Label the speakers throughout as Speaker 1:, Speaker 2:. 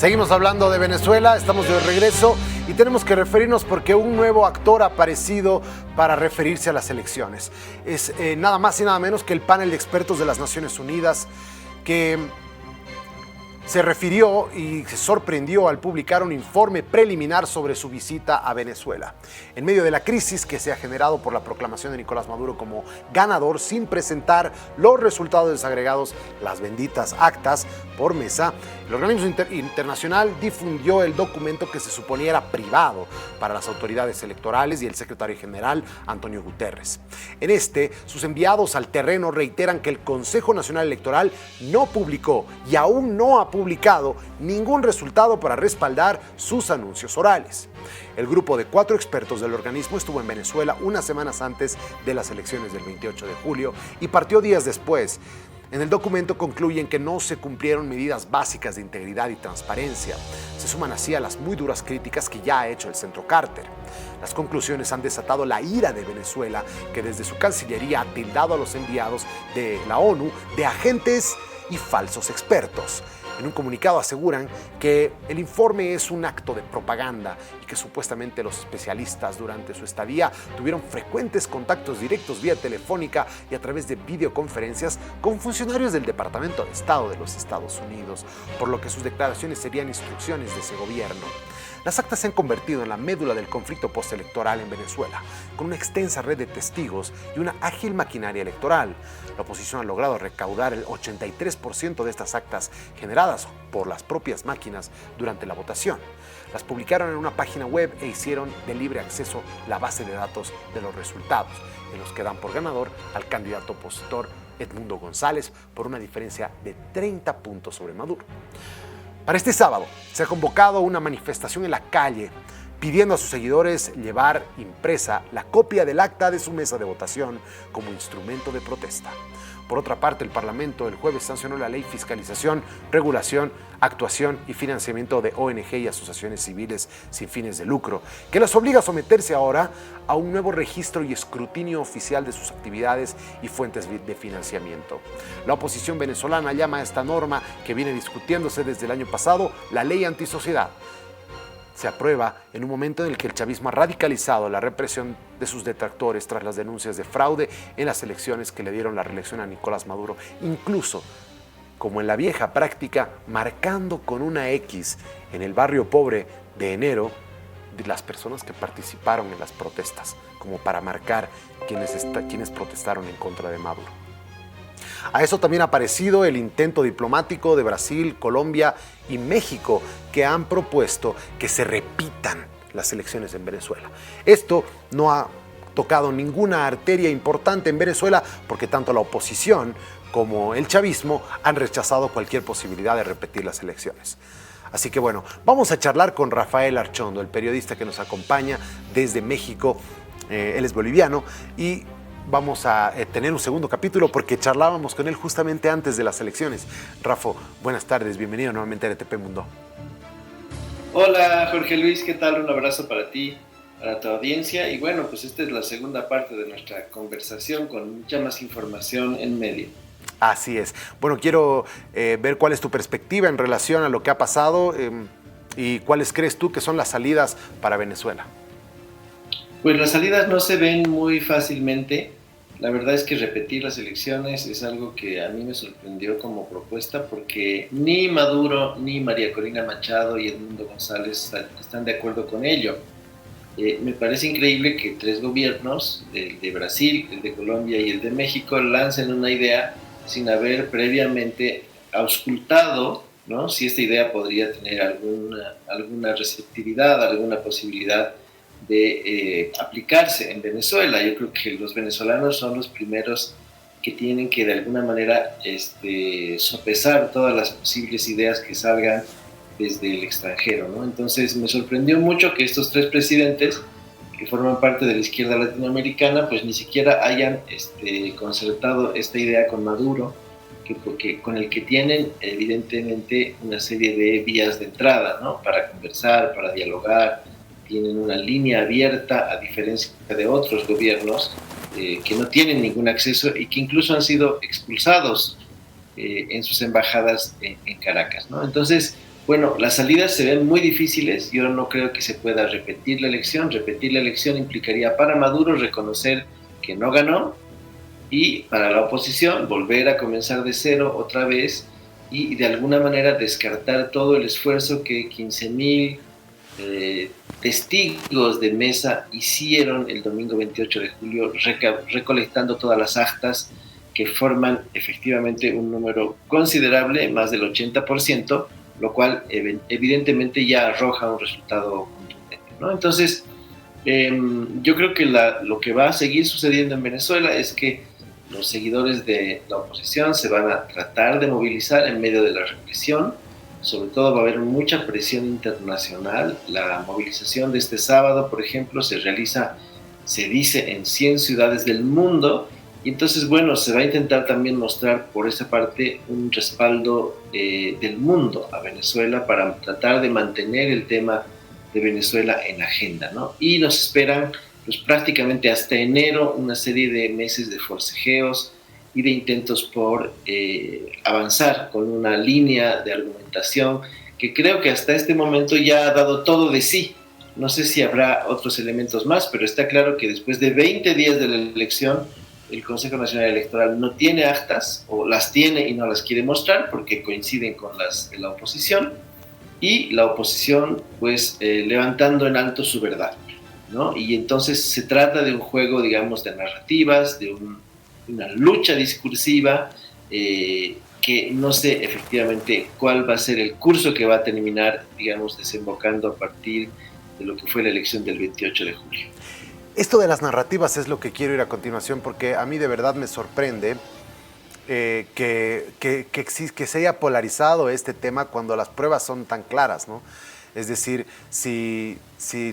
Speaker 1: Seguimos hablando de Venezuela, estamos de regreso y tenemos que referirnos porque un nuevo actor ha aparecido para referirse a las elecciones. Es nada más y nada menos que el panel de expertos de las Naciones Unidas que se refirió y se sorprendió al publicar un informe preliminar sobre su visita a Venezuela. En medio de la crisis que se ha generado por la proclamación de Nicolás Maduro como ganador sin presentar los resultados desagregados, las benditas actas por mesa, el organismo internacional difundió el documento que se suponía era privado para las autoridades electorales y el secretario general Antonio Guterres. En sus enviados al terreno reiteran que el Consejo Nacional Electoral no publicó y aún no ha publicado ningún resultado para respaldar sus anuncios orales. El grupo de 4 expertos del organismo estuvo en Venezuela unas semanas antes de las elecciones del 28 de julio y partió días después. En el documento concluyen que no se cumplieron medidas básicas de integridad y transparencia. Se suman así a las muy duras críticas que ya ha hecho el Centro Carter. Las conclusiones han desatado la ira de Venezuela, que desde su Cancillería ha tildado a los enviados de la ONU de agentes y falsos expertos. En un comunicado aseguran que el informe es un acto de propaganda y que supuestamente los especialistas durante su estadía tuvieron frecuentes contactos directos vía telefónica y a través de videoconferencias con funcionarios del Departamento de Estado de los Estados Unidos, por lo que sus declaraciones serían instrucciones de ese gobierno. Las actas se han convertido en la médula del conflicto postelectoral en Venezuela, con una extensa red de testigos y una ágil maquinaria electoral. La oposición ha logrado recaudar el 83% de estas actas generadas por las propias máquinas durante la votación. Las publicaron en una página web e hicieron de libre acceso la base de datos de los resultados, en los que dan por ganador al candidato opositor Edmundo González por una diferencia de 30 puntos sobre Maduro. Para este sábado se ha convocado una manifestación en la calle pidiendo a sus seguidores llevar impresa la copia del acta de su mesa de votación como instrumento de protesta. Por otra parte, el Parlamento el jueves sancionó la Ley Fiscalización, Regulación, Actuación y Financiamiento de ONG y asociaciones civiles sin fines de lucro, que las obliga a someterse ahora a un nuevo registro y escrutinio oficial de sus actividades y fuentes de financiamiento. La oposición venezolana llama a esta norma, que viene discutiéndose desde el año pasado, la Ley Antisociedad. Se aprueba en un momento en el que el chavismo ha radicalizado la represión de sus detractores tras las denuncias de fraude en las elecciones que le dieron la reelección a Nicolás Maduro, incluso, como en la vieja práctica, marcando con una X en el barrio pobre de Enero de las personas que participaron en las protestas, como para marcar quienes protestaron en contra de Maduro. A eso también ha aparecido el intento diplomático de Brasil, Colombia y México, que han propuesto que se repitan las elecciones en Venezuela. Esto no ha tocado ninguna arteria importante en Venezuela porque tanto la oposición como el chavismo han rechazado cualquier posibilidad de repetir las elecciones. Así que bueno, vamos a charlar con Rafael Archondo, el periodista que nos acompaña desde México. Él es boliviano y vamos a tener un segundo capítulo porque charlábamos con él justamente antes de las elecciones. Rafa, buenas tardes, bienvenido nuevamente a RTP Mundo.
Speaker 2: Hola Jorge Luis, ¿qué tal? Un abrazo para ti, para tu audiencia. Y bueno, pues esta es la segunda parte de nuestra conversación con mucha más información en medio.
Speaker 1: Así es. Bueno, quiero ver cuál es tu perspectiva en relación a lo que ha pasado y cuáles crees tú que son las salidas para Venezuela.
Speaker 2: Pues las salidas no se ven muy fácilmente. La verdad es que repetir las elecciones es algo que a mí me sorprendió como propuesta porque ni Maduro, ni María Corina Machado y Edmundo González están de acuerdo con ello. Me parece increíble que 3 gobiernos, el de Brasil, el de Colombia y el de México, lancen una idea sin haber previamente auscultado, ¿no?, si esta idea podría tener alguna receptividad, alguna posibilidad de aplicarse en Venezuela. Yo creo que los venezolanos son los primeros que tienen que de alguna manera sopesar todas las posibles ideas que salgan desde el extranjero, ¿no? Entonces me sorprendió mucho que estos 3 presidentes que forman parte de la izquierda latinoamericana pues ni siquiera hayan concertado esta idea con Maduro, con el que tienen evidentemente una serie de vías de entrada, ¿no?, para conversar, para dialogar. Tienen una línea abierta, a diferencia de otros gobiernos que no tienen ningún acceso y que incluso han sido expulsados en sus embajadas en Caracas, ¿no? Entonces, Bueno, las salidas se ven muy difíciles. Yo no creo que se pueda repetir la elección. Repetir la elección implicaría para Maduro reconocer que no ganó, y para la oposición volver a comenzar de cero otra vez y de alguna manera descartar todo el esfuerzo que 15.000 testigos de mesa hicieron el domingo 28 de julio, recolectando todas las actas que forman efectivamente un número considerable, más del 80%, lo cual evidentemente ya arroja un resultado contundente, ¿no? Entonces, yo creo que lo que va a seguir sucediendo en Venezuela es que los seguidores de la oposición se van a tratar de movilizar en medio de la represión. Sobre todo va a haber mucha presión internacional. La movilización de este sábado, por ejemplo, se realiza, se dice, en 100 ciudades del mundo. Y entonces, bueno, se va a intentar también mostrar por esa parte un respaldo del mundo a Venezuela para tratar de mantener el tema de Venezuela en la agenda, ¿no? Y nos esperan pues prácticamente hasta enero una serie de meses de forcejeos y de intentos por avanzar con una línea de argumentación que creo que hasta este momento ya ha dado todo de sí. No sé si habrá otros elementos más, pero está claro que después de 20 días de la elección, el Consejo Nacional Electoral no tiene actas, o las tiene y no las quiere mostrar porque coinciden con las de la oposición, y la oposición pues levantando en alto su verdad, ¿no? Y entonces se trata de un juego, digamos, de narrativas, de una lucha discursiva que no sé efectivamente cuál va a ser el curso que va a terminar, digamos, desembocando a partir de lo que fue la elección del 28 de julio.
Speaker 1: Esto de las narrativas es lo que quiero ir a continuación, porque a mí de verdad me sorprende que se haya polarizado este tema cuando las pruebas son tan claras, ¿no? Es decir, si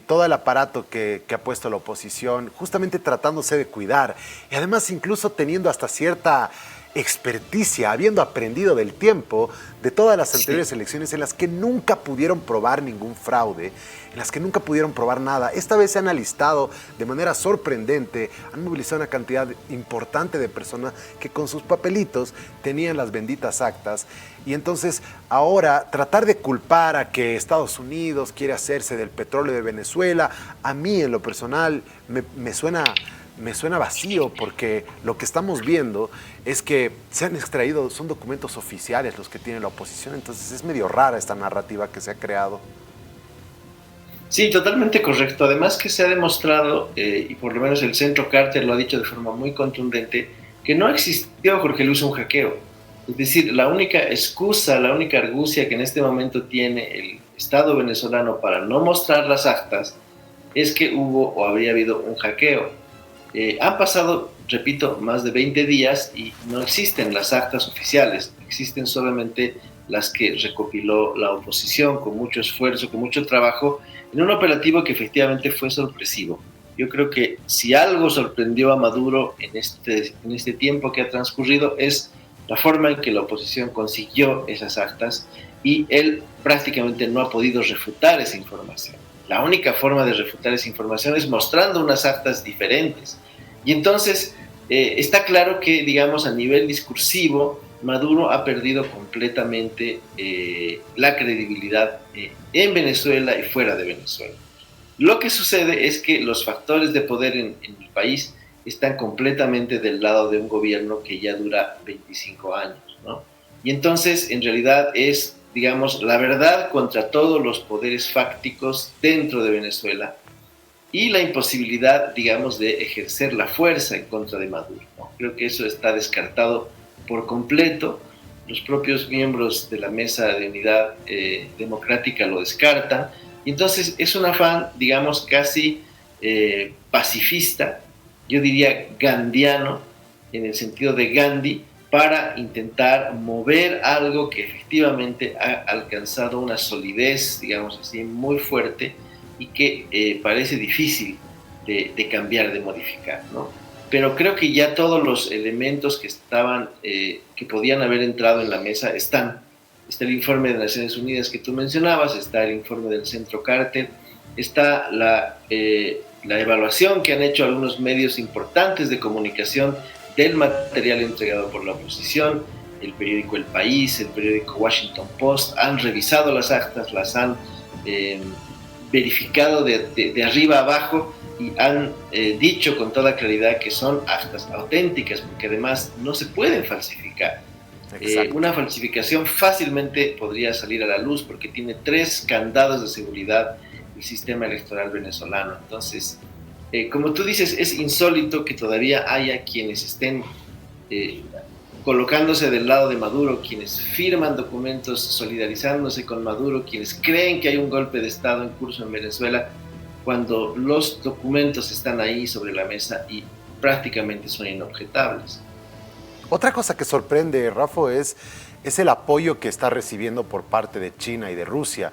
Speaker 1: todo el aparato que ha puesto la oposición, justamente tratándose de cuidar, y además incluso teniendo hasta cierta experticia, habiendo aprendido del tiempo de todas las anteriores elecciones en las que nunca pudieron probar ningún fraude, en las que nunca pudieron probar nada. Esta vez se han alistado de manera sorprendente, han movilizado una cantidad importante de personas que con sus papelitos tenían las benditas actas, y entonces ahora tratar de culpar a que Estados Unidos quiere hacerse del petróleo de Venezuela, a mí en lo personal me suena vacío, porque lo que estamos viendo es que se han extraído, son documentos oficiales los que tiene la oposición, entonces es medio rara esta narrativa que se ha creado.
Speaker 2: Sí, totalmente correcto. Además que se ha demostrado, y por lo menos el Centro Carter lo ha dicho de forma muy contundente, que no existió, Jorge Luis, un hackeo. Es decir, la única excusa, la única argucia que en este momento tiene el Estado venezolano para no mostrar las actas es que hubo o habría habido un hackeo. Han pasado, repito, más de 20 días y no existen las actas oficiales, existen solamente las que recopiló la oposición con mucho esfuerzo, con mucho trabajo, en un operativo que efectivamente fue sorpresivo. Yo creo que si algo sorprendió a Maduro en este tiempo que ha transcurrido es la forma en que la oposición consiguió esas actas, y él prácticamente no ha podido refutar esa información. La única forma de refutar esa información es mostrando unas actas diferentes. Y entonces está claro que, digamos, a nivel discursivo, Maduro ha perdido completamente la credibilidad en Venezuela y fuera de Venezuela. Lo que sucede es que los factores de poder en el país están completamente del lado de un gobierno que ya dura 25 años, ¿no? Y entonces, en realidad, es, digamos, la verdad contra todos los poderes fácticos dentro de Venezuela y la imposibilidad, digamos, de ejercer la fuerza en contra de Maduro, ¿no? Creo que eso está descartado por completo. Los propios miembros de la Mesa de Unidad Democrática lo descartan. Y entonces es un afán, digamos, casi pacifista, yo diría gandiano, en el sentido de Gandhi, para intentar mover algo que efectivamente ha alcanzado una solidez, digamos así, muy fuerte, y que parece difícil de cambiar, de modificar, ¿no? Pero creo que ya todos los elementos que estaban, que podían haber entrado en la mesa están. Está el informe de Naciones Unidas que tú mencionabas, está el informe del Centro Carter, está la evaluación que han hecho algunos medios importantes de comunicación del material entregado por la oposición, el periódico El País, el periódico Washington Post, han revisado las actas, las han verificado de arriba a abajo y han dicho con toda claridad que son actas auténticas, porque además no se pueden falsificar. Una falsificación fácilmente podría salir a la luz porque tiene 3 candados de seguridad el sistema electoral venezolano. Entonces, como tú dices, es insólito que todavía haya quienes estén colocándose del lado de Maduro, quienes firman documentos solidarizándose con Maduro, quienes creen que hay un golpe de Estado en curso en Venezuela, cuando los documentos están ahí sobre la mesa y prácticamente son inobjetables.
Speaker 1: Otra cosa que sorprende, Rafa, es el apoyo que está recibiendo por parte de China y de Rusia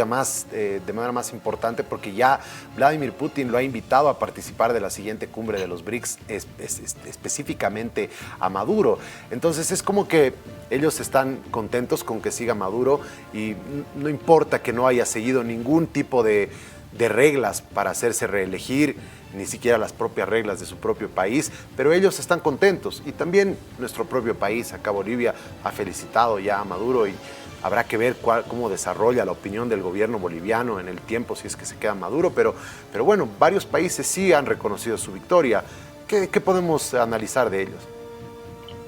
Speaker 1: más, de manera más importante, porque ya Vladimir Putin lo ha invitado a participar de la siguiente cumbre de los BRICS, específicamente a Maduro. Entonces es como que ellos están contentos con que siga Maduro y no importa que no haya seguido ningún tipo de reglas para hacerse reelegir, ni siquiera las propias reglas de su propio país, pero ellos están contentos. Y también nuestro propio país, acá Bolivia, ha felicitado ya a Maduro y habrá que ver cómo desarrolla la opinión del gobierno boliviano en el tiempo, si es que se queda Maduro, pero bueno, varios países sí han reconocido su victoria. ¿Qué podemos analizar de ellos?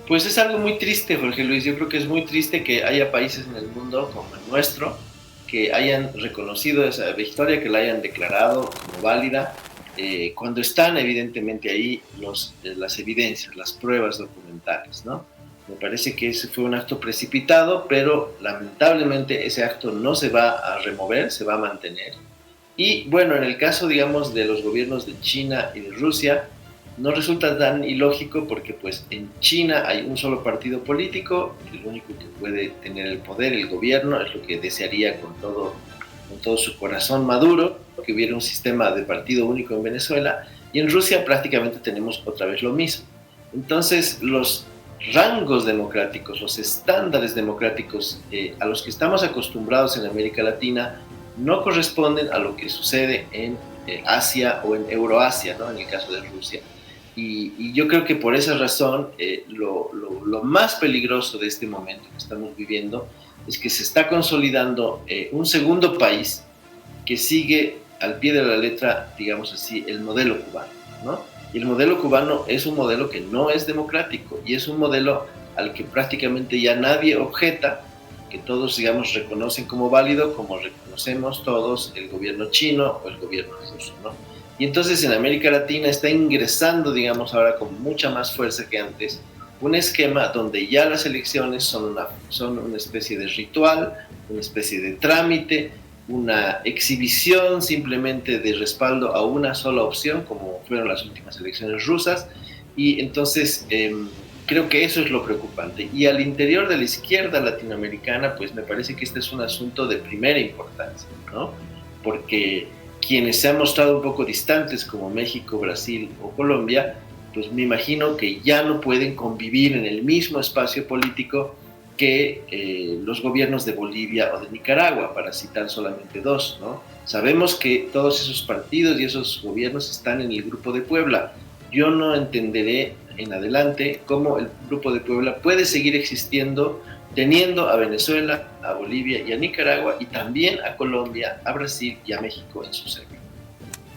Speaker 2: Pues es algo muy triste, Jorge Luis. Yo creo que es muy triste que haya países en el mundo como el nuestro que hayan reconocido esa victoria, que la hayan declarado como válida, cuando están evidentemente ahí las evidencias, las pruebas documentales, ¿no? Me parece que ese fue un acto precipitado, pero lamentablemente ese acto no se va a remover, se va a mantener. Y bueno, en el caso, digamos, de los gobiernos de China y de Rusia, no resulta tan ilógico porque pues en China hay un solo partido político, el único que puede tener el poder, el gobierno, es lo que desearía con todo su corazón Maduro, que hubiera un sistema de partido único en Venezuela, y en Rusia prácticamente tenemos otra vez lo mismo. Entonces los rangos democráticos, los estándares democráticos a los que estamos acostumbrados en América Latina no corresponden a lo que sucede en Asia o en Euroasia, ¿no? En el caso de Rusia. Y yo creo que por esa razón lo más peligroso de este momento que estamos viviendo es que se está consolidando un segundo país que sigue al pie de la letra, digamos así, el modelo cubano, ¿no? Y el modelo cubano es un modelo que no es democrático y es un modelo al que prácticamente ya nadie objeta, que todos, digamos, reconocen como válido, como reconocemos todos el gobierno chino o el gobierno ruso, ¿no? Y entonces en América Latina está ingresando, digamos, ahora con mucha más fuerza que antes, un esquema donde ya las elecciones son una especie de ritual, una especie de trámite, una exhibición simplemente de respaldo a una sola opción, como fueron las últimas elecciones rusas, y entonces creo que eso es lo preocupante. Y al interior de la izquierda latinoamericana, pues me parece que este es un asunto de primera importancia, ¿no? Porque quienes se han mostrado un poco distantes, como México, Brasil o Colombia, pues me imagino que ya no pueden convivir en el mismo espacio político que los gobiernos de Bolivia o de Nicaragua, para citar solamente dos, ¿no? Sabemos que todos esos partidos y esos gobiernos están en el Grupo de Puebla. Yo no entenderé en adelante cómo el Grupo de Puebla puede seguir existiendo teniendo a Venezuela, a Bolivia y a Nicaragua, y también a Colombia, a Brasil y a México en su seno.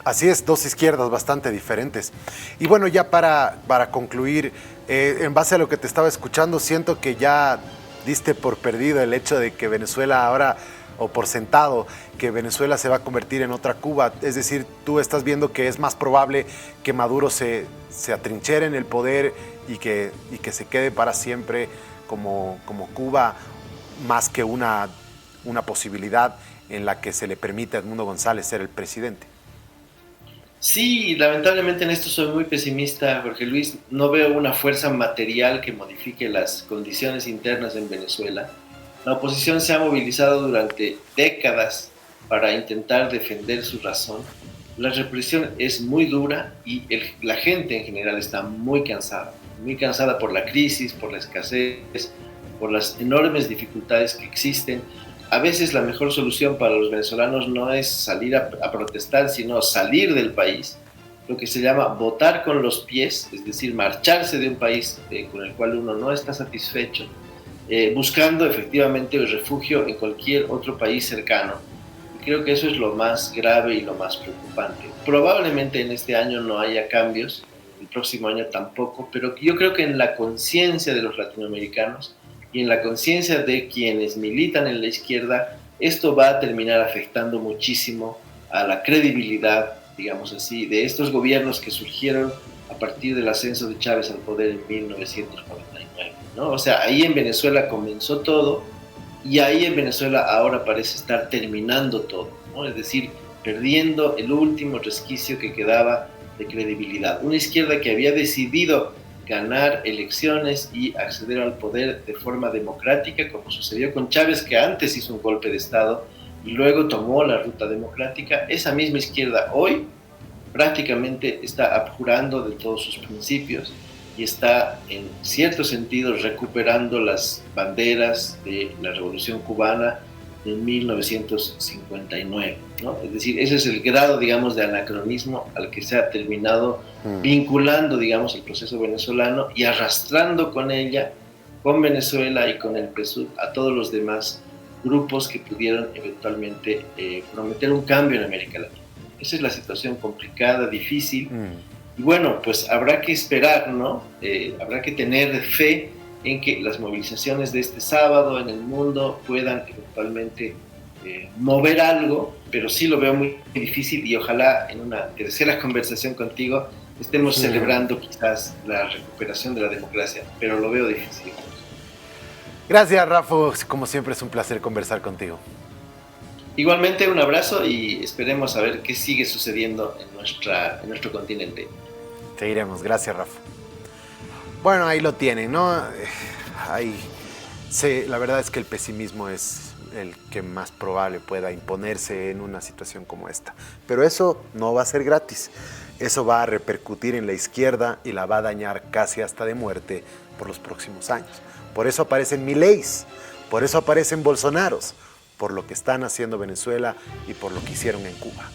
Speaker 1: Así es, dos izquierdas bastante diferentes. Y bueno, ya para concluir, en base a lo que te estaba escuchando, siento que ya diste por perdido el hecho de que Venezuela ahora, o por sentado, que Venezuela se va a convertir en otra Cuba. Es decir, tú estás viendo que es más probable que Maduro se atrinchere en el poder y que se quede para siempre como Cuba, más que una posibilidad en la que se le permite a Edmundo González ser el presidente.
Speaker 2: Sí, lamentablemente en esto soy muy pesimista, Jorge Luis. No veo una fuerza material que modifique las condiciones internas en Venezuela. La oposición se ha movilizado durante décadas para intentar defender su razón. La represión es muy dura y la gente en general está muy cansada por la crisis, por la escasez, por las enormes dificultades que existen. A veces la mejor solución para los venezolanos no es salir a protestar, sino salir del país. lo que se llama votar con los pies, es decir, marcharse de un país con el cual uno no está satisfecho, buscando efectivamente el refugio en cualquier otro país cercano. Y creo que eso es lo más grave y lo más preocupante. Probablemente en este año no haya cambios, el próximo año tampoco, pero yo creo que en la conciencia de los latinoamericanos y en la conciencia de quienes militan en la izquierda, esto va a terminar afectando muchísimo a la credibilidad, digamos así, de estos gobiernos que surgieron a partir del ascenso de Chávez al poder en 1949, ¿no? O sea, ahí en Venezuela comenzó todo y ahí en Venezuela ahora parece estar terminando todo, ¿no? Es decir, perdiendo el último resquicio que quedaba de credibilidad. Una izquierda que había decidido ganar elecciones y acceder al poder de forma democrática, como sucedió con Chávez, que antes hizo un golpe de Estado y luego tomó la ruta democrática. Esa misma izquierda hoy prácticamente está abjurando de todos sus principios y está en cierto sentido recuperando las banderas de la Revolución Cubana de 1959, ¿no? Es decir, ese es el grado, digamos, de anacronismo al que se ha terminado vinculando, digamos, el proceso venezolano y arrastrando con ella, con Venezuela y con el PSUV, a todos los demás grupos que pudieron eventualmente prometer un cambio en América Latina. Esa es la situación complicada, difícil, y bueno, pues habrá que esperar, ¿no? Habrá que tener fe en que las movilizaciones de este sábado en el mundo puedan eventualmente mover algo, pero sí lo veo muy difícil y ojalá en una tercera conversación contigo estemos celebrando quizás la recuperación de la democracia, pero lo veo difícil.
Speaker 1: Gracias, Rafa. Como siempre es un placer conversar contigo.
Speaker 2: Igualmente un abrazo y esperemos a ver qué sigue sucediendo en nuestro continente.
Speaker 1: Seguiremos. Gracias, Rafa. Bueno, ahí lo tienen, ¿no? La verdad es que el pesimismo es el que más probable pueda imponerse en una situación como esta. Pero eso no va a ser gratis. Eso va a repercutir en la izquierda y la va a dañar casi hasta de muerte por los próximos años. Por eso aparecen Mileis, por eso aparecen Bolsonaros, por lo que están haciendo Venezuela y por lo que hicieron en Cuba.